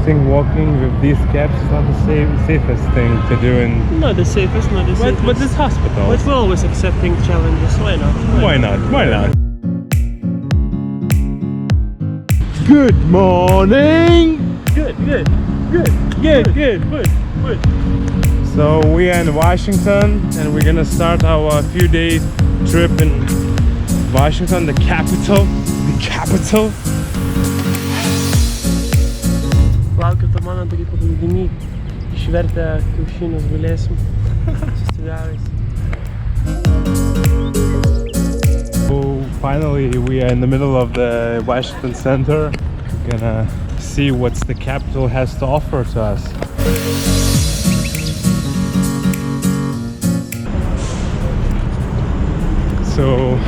think walking with these caps is not the safest thing to do in... Not the safest, not the safest. But this hospital. But we're always accepting challenges, why not? Why not? Good morning! Good. So we are in Washington and we're gonna start our few-day trip in Washington, the capital. Laukiu to mano tokį paplūdimį, išvertę kiaušinius gulėsim sustigavęs. So finally we are in the middle of the Washington Center. We're gonna see what the capital has to offer to us. So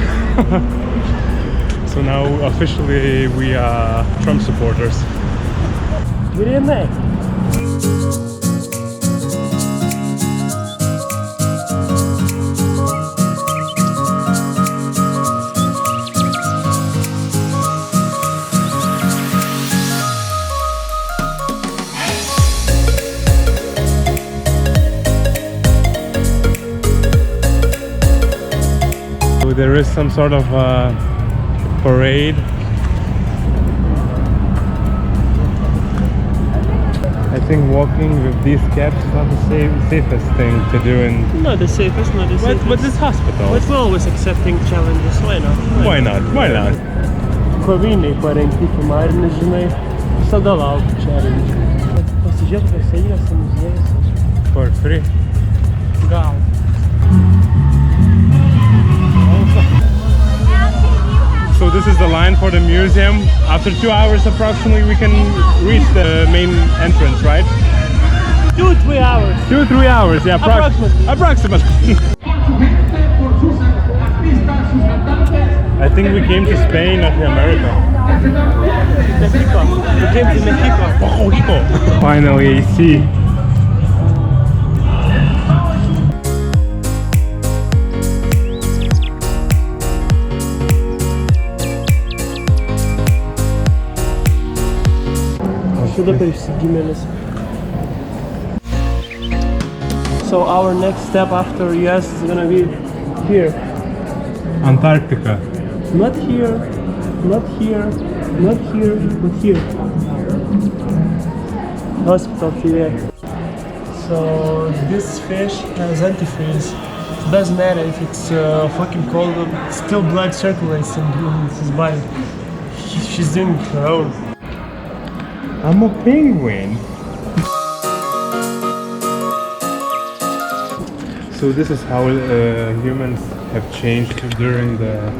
so now officially we are Trump supporters. Good evening. So there is some sort of parade. I think walking with these caps is not the safest thing to do in... Not the safest, not the safest. But this hospital. But we're always accepting challenges, why not? Why not? Koviniai parengti filmavimai, žinai, visada laukiu challenge. Pasižiūrėk, kas eilėse muziejose. For free. Gal. So this is the line for the museum. After 2 hours approximately we can reach the main entrance, right? 2-3 hours. 2-3 hours, yeah, approximately. I think we came to Spain, not to America. Mexico. We came to Mexico. Finally, see. So our next step after US is gonna be here. Antarctica. Not here, but here. Hospital TV. So this fish has antifreeze. It doesn't matter if it's fucking cold, still blood circulates in his body. She's doing her own. I'm a penguin. So this is how humans have changed during the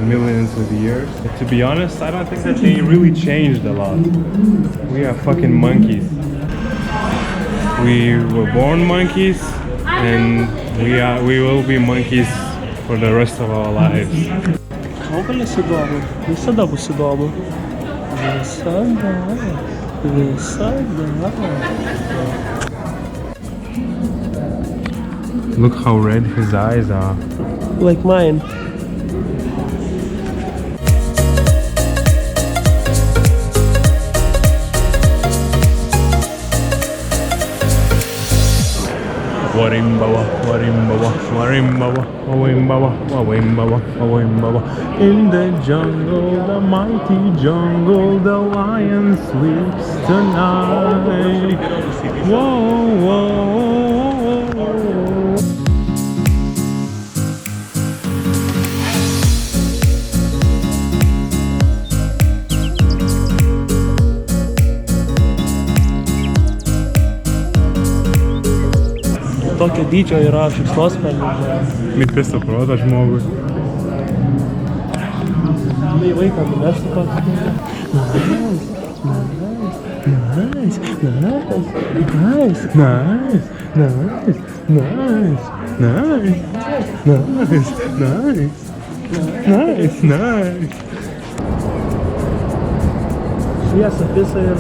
millions of years. But to be honest, I don't think that they really changed a lot. We are fucking monkeys. We were born monkeys, and we will be monkeys for the rest of our lives. Kaukolės įdomu, visada bus įdomu. Visada. Look how red his eyes are. Like mine. In the jungle, the mighty jungle, the lion sleeps tonight. Whoa. Tokio dydžio yra šikšnosparnis. Mirtis suproto žmogui. Tai vaiką numestų toks. Nice. Šviesa pisa ir...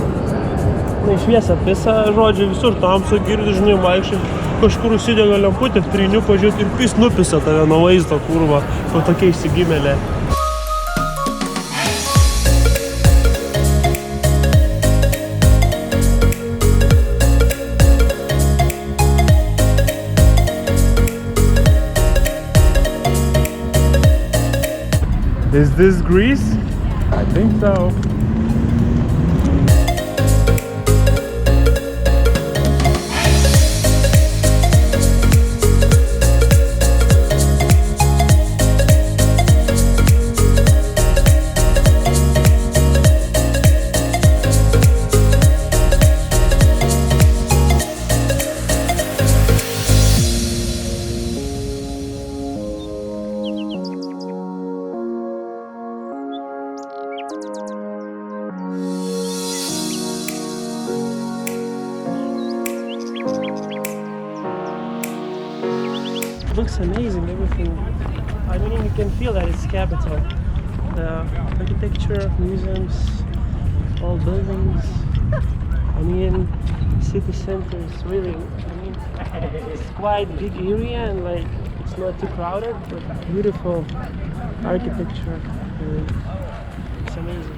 Šviesa pisa, žodžiu, visur tamsu girdi, žinai, vaikščiai. Kažkur užsidega lemputė, prieini pažiūrėti ir pis nupisa tave nuo vaizdo kurva, po tokia išsigimėlė. Is this Greece? I think so. Looks amazing, everything. I mean, you can feel that it's capital. The architecture, museums, all buildings. I mean, city center is really, I mean, it's quite big area and like it's not too crowded, but beautiful architecture. It's amazing.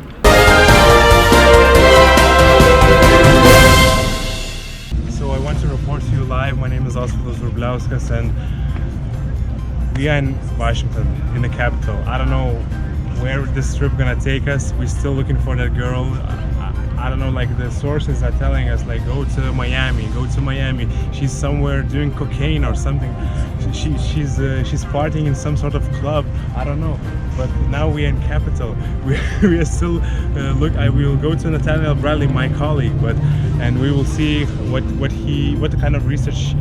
So I want to report to you live. My name is Osvaldas Vrubliauskas, and we are in Washington, in the capital. I don't know where this trip gonna take us. We're still looking for that girl. I don't know, like the sources are telling us like go to Miami, go to Miami. She's somewhere doing cocaine or something. She's partying in some sort of club. I don't know. But now we're in capital. We are still I will go to Nathaniel Bradley, my colleague, and we will see what kind of research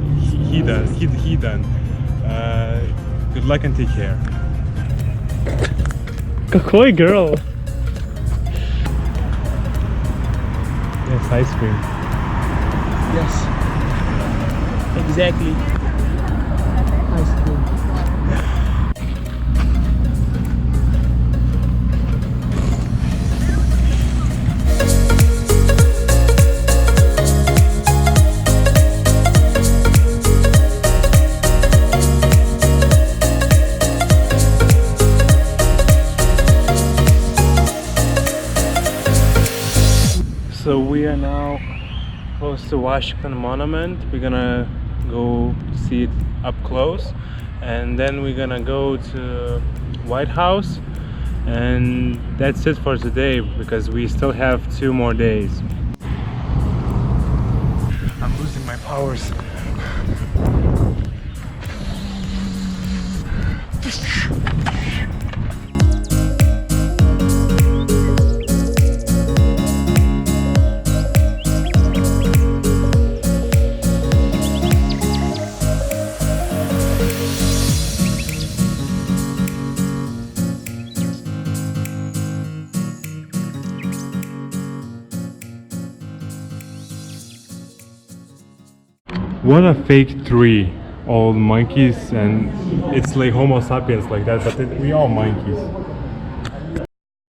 he done. Good luck and take care. Какой girl? Yes, ice cream. Yes. Exactly. Ice cream. So we are now close to Washington Monument. We're gonna go see it up close, and then we're gonna go to White House, and that's it for today because we still have 2 more days. I'm losing my powers. What a fake tree, all monkeys, and it's like Homo sapiens like that, but we all monkeys.